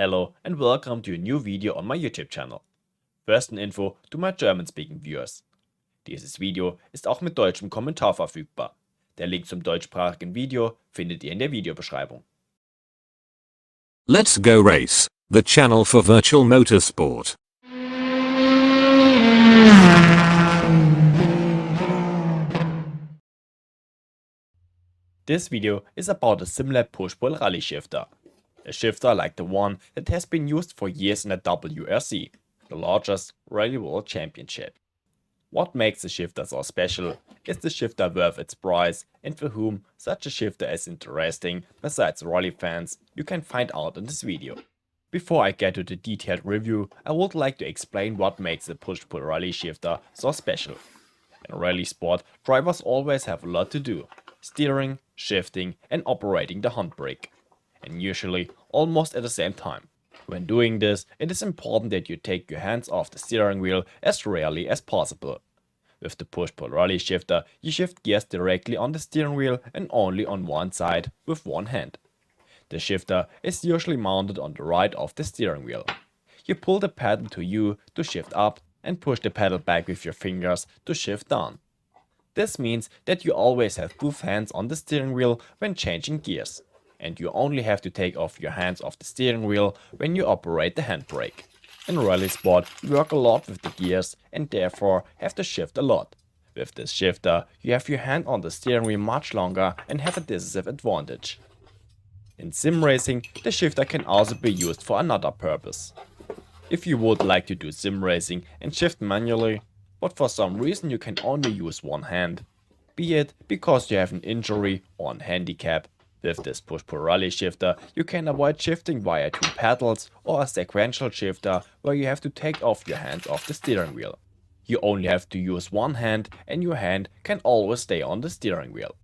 Hello and welcome to a new video on my YouTube channel. First eine Info to my German-speaking viewers. Dieses Video ist auch mit deutschem Kommentar verfügbar. Der Link zum deutschsprachigen Video findet ihr in der Videobeschreibung. Let's Go Race, the channel for virtual motorsport. This video is about a SimLab Push-Pull Rally Shifter. A shifter like the one that has been used for years in the WRC, the largest Rally World Championship. What makes the shifter so special? Is the shifter worth its price, and for whom such a shifter is interesting besides rally fans, you can find out in this video. Before I get to the detailed review, I would like to explain what makes the push-pull rally shifter so special. In rally sport, drivers always have a lot to do: steering, shifting and operating the handbrake, and usually almost at the same time. When doing this, it is important that you take your hands off the steering wheel as rarely as possible. With the push-pull rally shifter, you shift gears directly on the steering wheel and only on one side with one hand. The shifter is usually mounted on the right of the steering wheel. You pull the pedal to you to shift up and push the pedal back with your fingers to shift down. This means that you always have both hands on the steering wheel when changing gears, and you only have to take off your hands off the steering wheel when you operate the handbrake. In rally sport, you work a lot with the gears and therefore have to shift a lot. With this shifter, you have your hand on the steering wheel much longer and have a decisive advantage. In sim racing, the shifter can also be used for another purpose. If you would like to do sim racing and shift manually, but for some reason you can only use one hand, be it because you have an injury or a handicap, with this push-pull rally shifter you can avoid shifting via two pedals or a sequential shifter where you have to take off your hands off the steering wheel. You only have to use one hand and your hand can always stay on the steering wheel.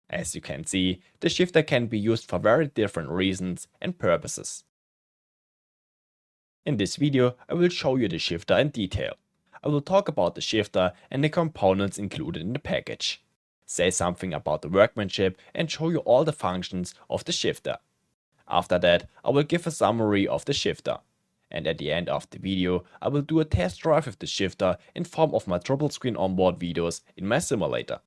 As you can see, the shifter can be used for very different reasons and purposes. In this video, I will show you the shifter in detail. I will talk about the shifter and the components included in the package, say something about the workmanship and show you all the functions of the shifter. After that, I will give a summary of the shifter. And at the end of the video, I will do a test drive with the shifter in form of my triple screen onboard videos in my simulator.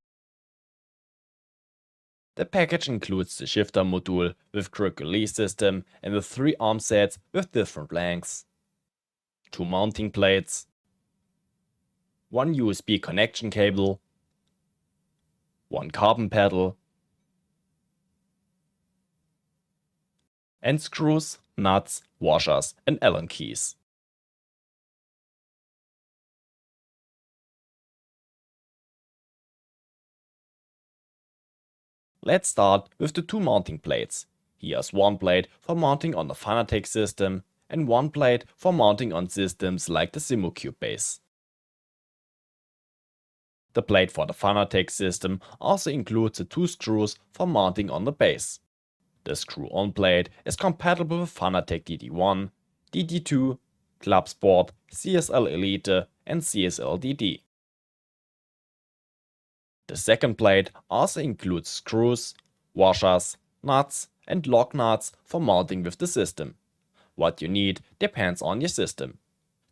The package includes the shifter module with quick release system and the 3 arm sets with different lengths, 2 mounting plates, 1 USB connection cable, 1 carbon pedal, and screws, nuts, washers and Allen keys. Let's start with the 2 mounting plates. Here's one plate for mounting on the Fanatec system and one plate for mounting on systems like the SimCube base. The plate for the Fanatec system also includes the 2 screws for mounting on the base. The screw-on plate is compatible with Fanatec DD1, DD2, Club Sport, CSL Elite and CSL DD. The second plate also includes screws, washers, nuts and lock nuts for mounting with the system. What you need depends on your system.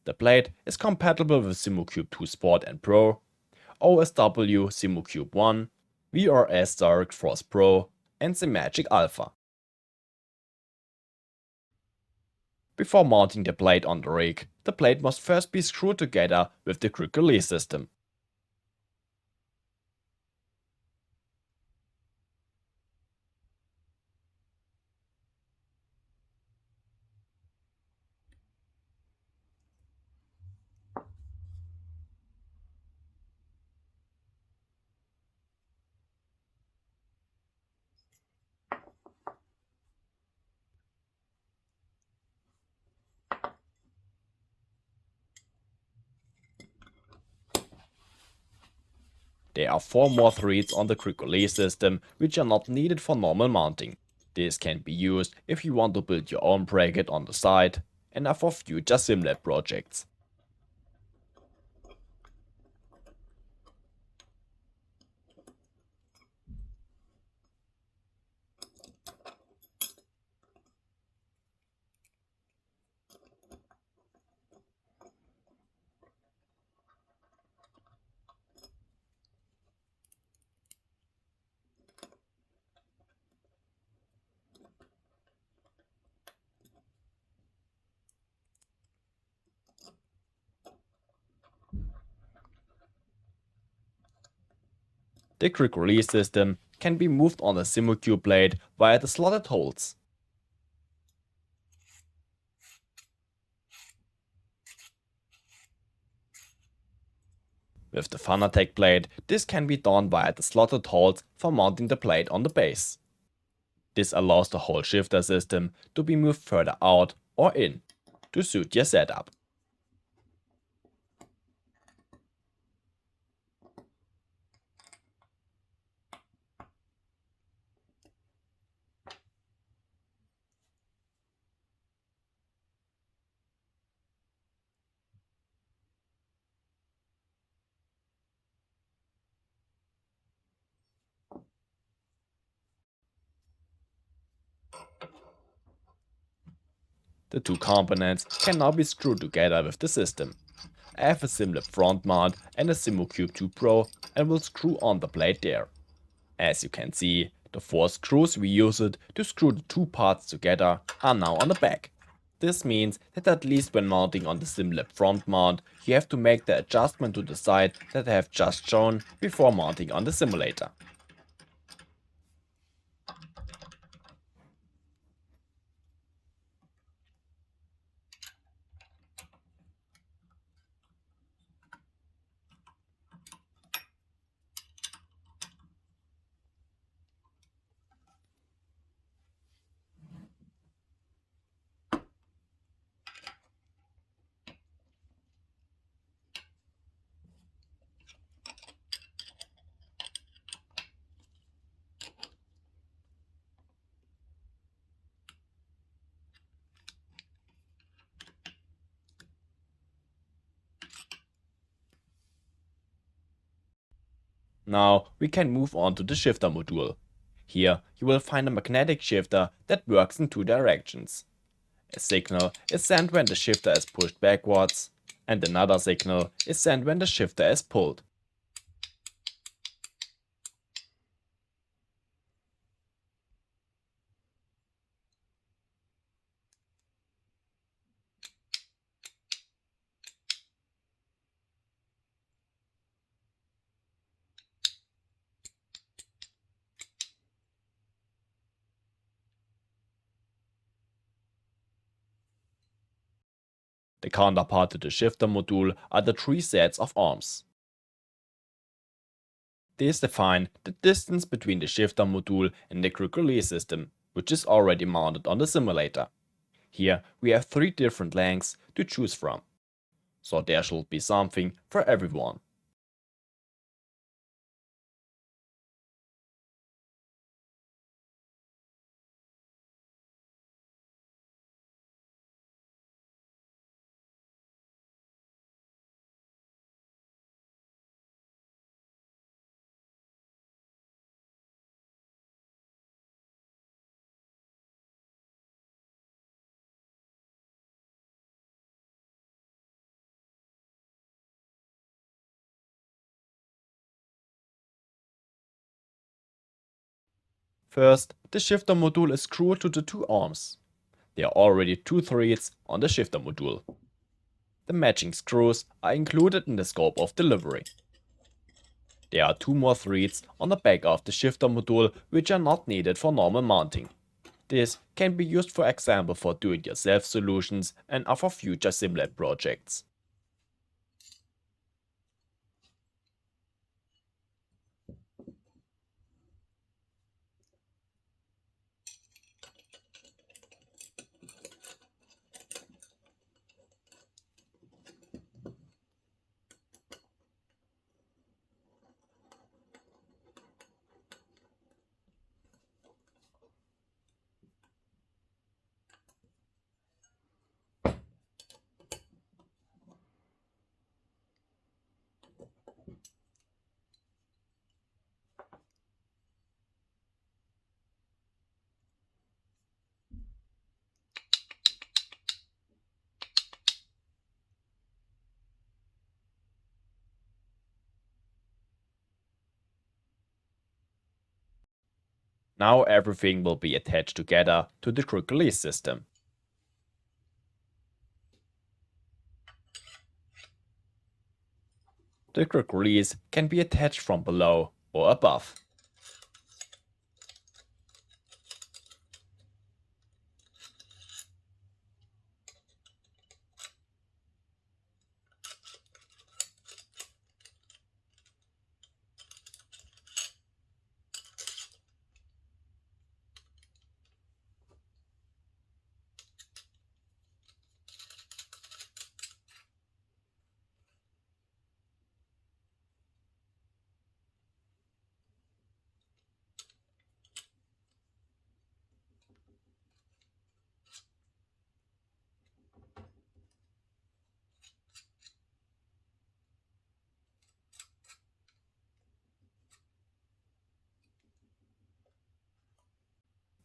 The plate is compatible with SimCube 2 Sport and Pro, OSW SimCube 1, VRS Direct Force Pro and SimMagic Alpha. Before mounting the plate on the rig, the plate must first be screwed together with the quick release system. There are 4 more threads on the quick release system which are not needed for normal mounting. This can be used if you want to build your own bracket on the side and are for future SimLab projects. The quick release system can be moved on the SimCube blade via the slotted holes. With the Fanatec blade, this can be done via the slotted holes for mounting the blade on the base. This allows the whole shifter system to be moved further out or in to suit your setup. The two components can now be screwed together with the system. I have a SimLab front mount and a SimCube 2 Pro and will screw on the blade there. As you can see, the 4 screws we used to screw the two parts together are now on the back. This means that at least when mounting on the SimLab front mount, you have to make the adjustment to the side that I have just shown before mounting on the simulator. Now we can move on to the shifter module. Here you will find a magnetic shifter that works in two directions. A signal is sent when the shifter is pushed backwards, and another signal is sent when the shifter is pulled. The counterpart to the shifter module are the three sets of arms. These define the distance between the shifter module and the quick release system, which is already mounted on the simulator. Here we have three different lengths to choose from, so there should be something for everyone. First, the shifter module is screwed to the two arms. There are already two threads on the shifter module. The matching screws are included in the scope of delivery. There are two more threads on the back of the shifter module which are not needed for normal mounting. This can be used for example for do-it-yourself solutions and are for future SimLab projects. Now everything will be attached together to the quick release system. The quick release can be attached from below or above.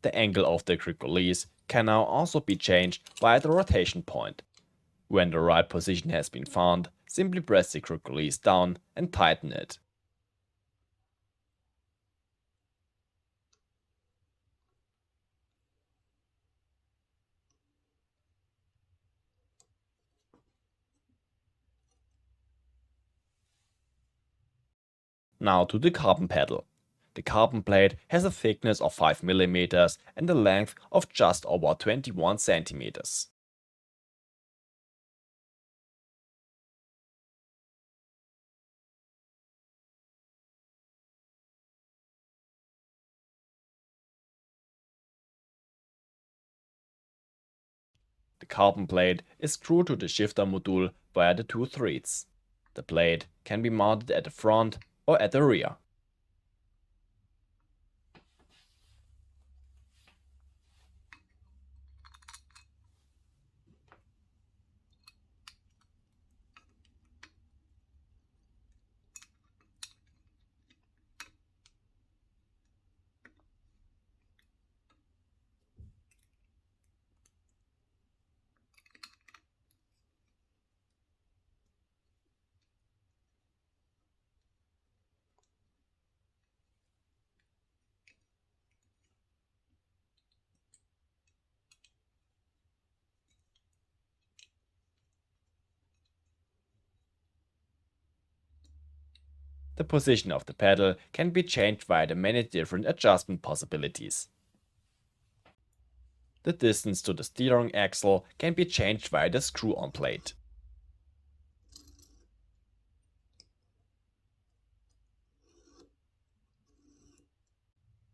The angle of the quick release can now also be changed via the rotation point. When the right position has been found, simply press the quick release down and tighten it. Now to the carbon pedal. The carbon plate has a thickness of 5 mm and a length of just over 21 cm. The carbon plate is screwed to the shifter module via the two threads. The plate can be mounted at the front or at the rear. The position of the pedal can be changed via the many different adjustment possibilities. The distance to the steering axle can be changed via the screw-on plate.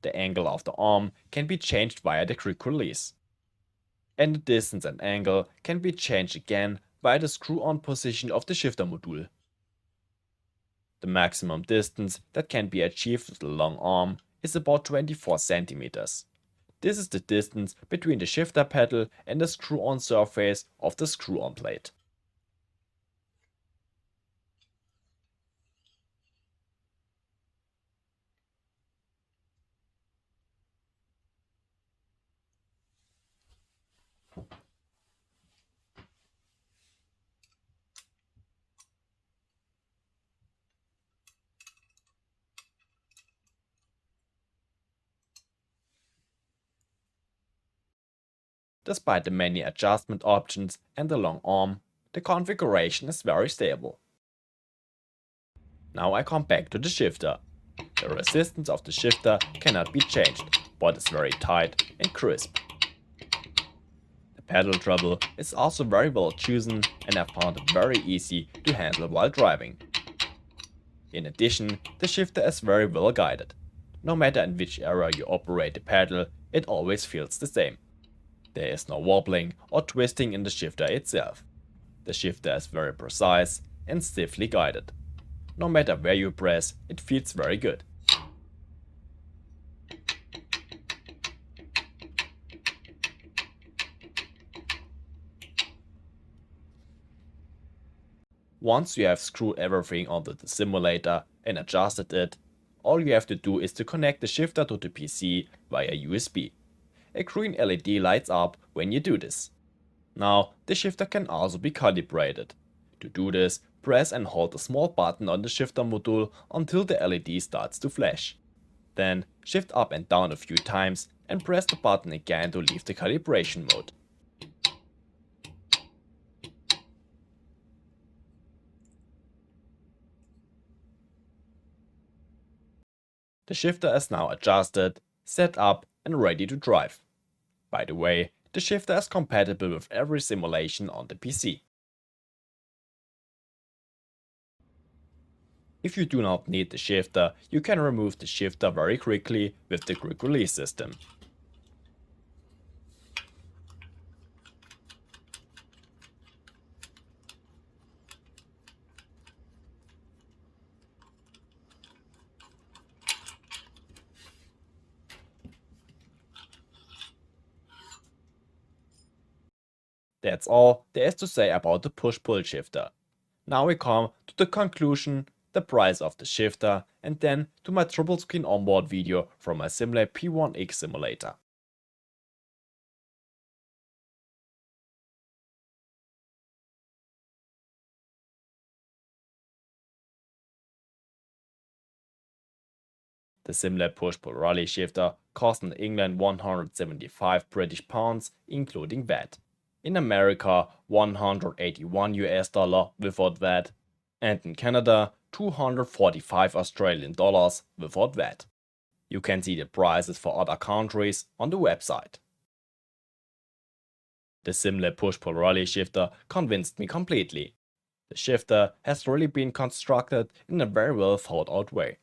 The angle of the arm can be changed via the quick release. And the distance and angle can be changed again via the screw-on position of the shifter module. The maximum distance that can be achieved with the long arm is about 24 centimeters. This is the distance between the shifter pedal and the screw-on surface of the screw-on plate. Despite the many adjustment options and the long arm, the configuration is very stable. Now I come back to the shifter. The resistance of the shifter cannot be changed, but is very tight and crisp. The pedal treble is also very well chosen and I found it very easy to handle while driving. In addition, the shifter is very well guided. No matter in which area you operate the pedal, it always feels the same. There is no wobbling or twisting in the shifter itself. The shifter is very precise and stiffly guided. No matter where you press, it feels very good. Once you have screwed everything onto the simulator and adjusted it, all you have to do is to connect the shifter to the PC via USB. A green LED lights up when you do this. Now, the shifter can also be calibrated. To do this, press and hold the small button on the shifter module until the LED starts to flash. Then, shift up and down a few times and press the button again to leave the calibration mode. The shifter is now adjusted, set up and ready to drive. By the way, the shifter is compatible with every simulation on the PC. If you do not need the shifter, you can remove the shifter very quickly with the quick release system. That's all there is to say about the push-pull shifter. Now we come to the conclusion, the price of the shifter, and then to my triple screen onboard video from my SimLab P1X simulator. The SimLab Push-Pull Rally Shifter cost in England 175 British pounds including VAT. In America, 181 US dollar without VAT, and in Canada, 245 Australian dollars without VAT. You can see the prices for other countries on the website. The SimLab Push-Pull Rally Shifter convinced me completely. The shifter has really been constructed in a very well thought out way.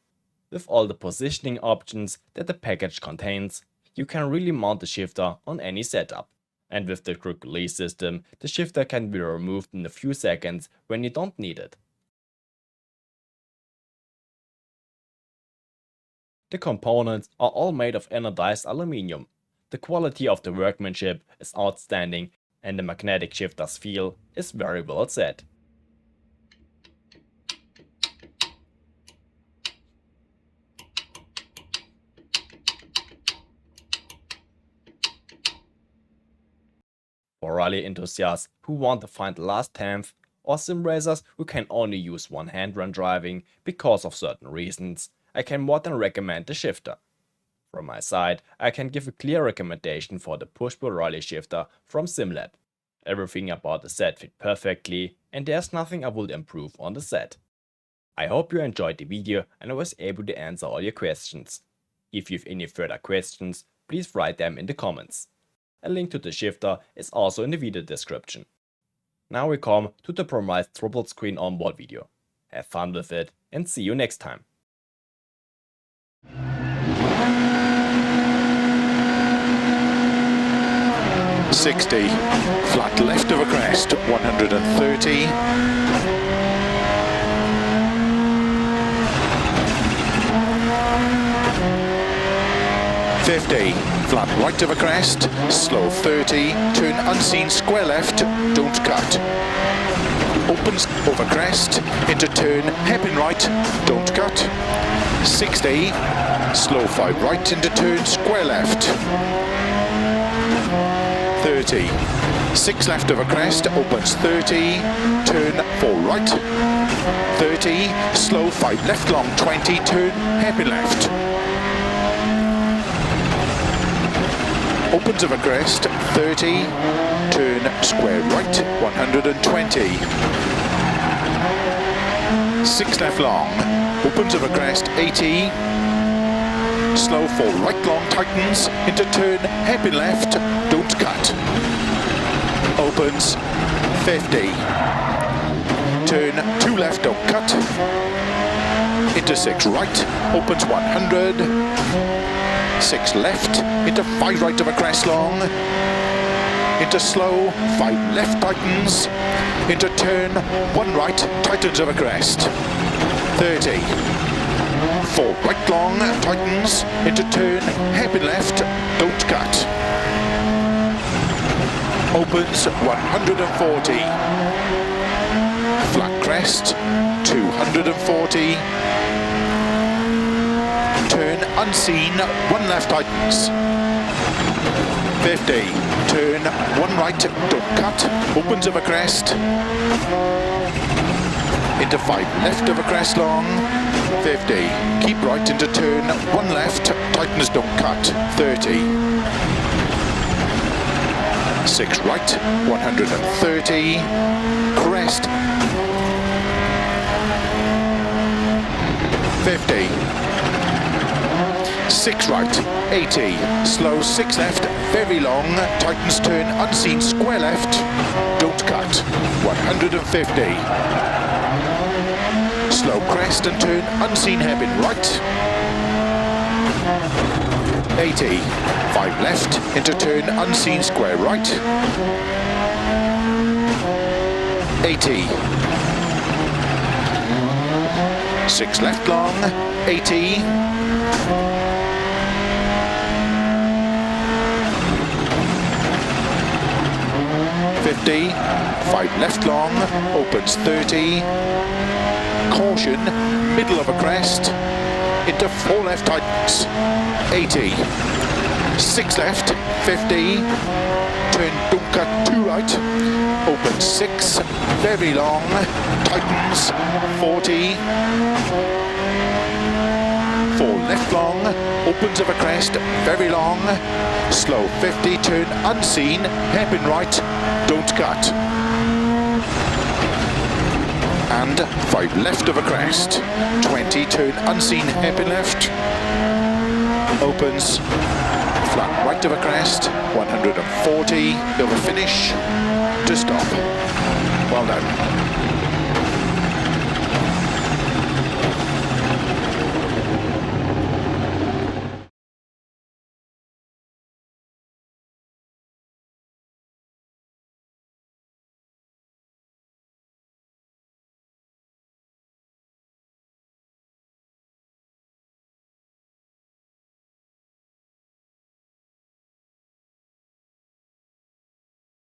With all the positioning options that the package contains, you can really mount the shifter on any setup. And with the quick release system, the shifter can be removed in a few seconds when you don't need it. The components are all made of anodized aluminium. The quality of the workmanship is outstanding and the magnetic shifter's feel is very well set. For rally enthusiasts who want to find the last tenth, or sim racers who can only use one hand when driving because of certain reasons, I can more than recommend the shifter. From my side, I can give a clear recommendation for the Push-Pull Rally Shifter from SimLab. Everything about the set fit perfectly and there's nothing I would improve on the set. I hope you enjoyed the video and I was able to answer all your questions. If you have any further questions, please write them in the comments. A link to the shifter is also in the video description. Now we come to the promised triple screen onboard video. Have fun with it and see you next time. .60, flat left of a crest, 130. Flat right of a crest, slow 30, turn unseen square left, don't cut. Opens over crest, into turn, hairpin right, don't cut. 60, slow 5 right into turn, square left. 30, 6 left of a crest, opens 30, turn 4 right. 30, slow 5 left long 20, turn, hairpin left. Opens of a crest, 30, turn square right, 120. 6 left long, opens of a crest, 80. Slow 4 right long, tightens, into turn, hairpin left, don't cut. Opens, 50. Turn 2 left, don't cut. Into 6 right, opens 100. 6 left, into 5 right of a crest long, into slow, 5 left tightens, into turn, 1 right, tightens of a crest, 30, 4 right long, tightens, into turn, hairpin left, don't cut, opens 140, flat crest, 240, turn unseen, 1 left tightens. 50, turn 1 right, don't cut, opens of a crest. Into 5 left of a crest long. 50, keep right into turn, 1 left, tightens, don't cut. 30. 6 right, 130, crest. 50. 6 right, 80, slow 6 left, very long, tightens turn, unseen square left, don't cut, 150. Slow crest and turn, unseen hairpin right, 80, 5 left, into turn, unseen square right, 80, 6 left long, 80, 50, 5 left long, opens 30, caution, middle of a crest, into 4 left tightens, 80, 6 left, 50, turn don't cut 2 right, opens 6, very long, tightens, 40, 4 left long, opens of a crest, very long, slow 50, turn unseen, hairpin right, don't cut. And 5 left of a crest, 20, turn unseen, hairpin left, opens, flat right of a crest, 140, over finish, to stop. Well done.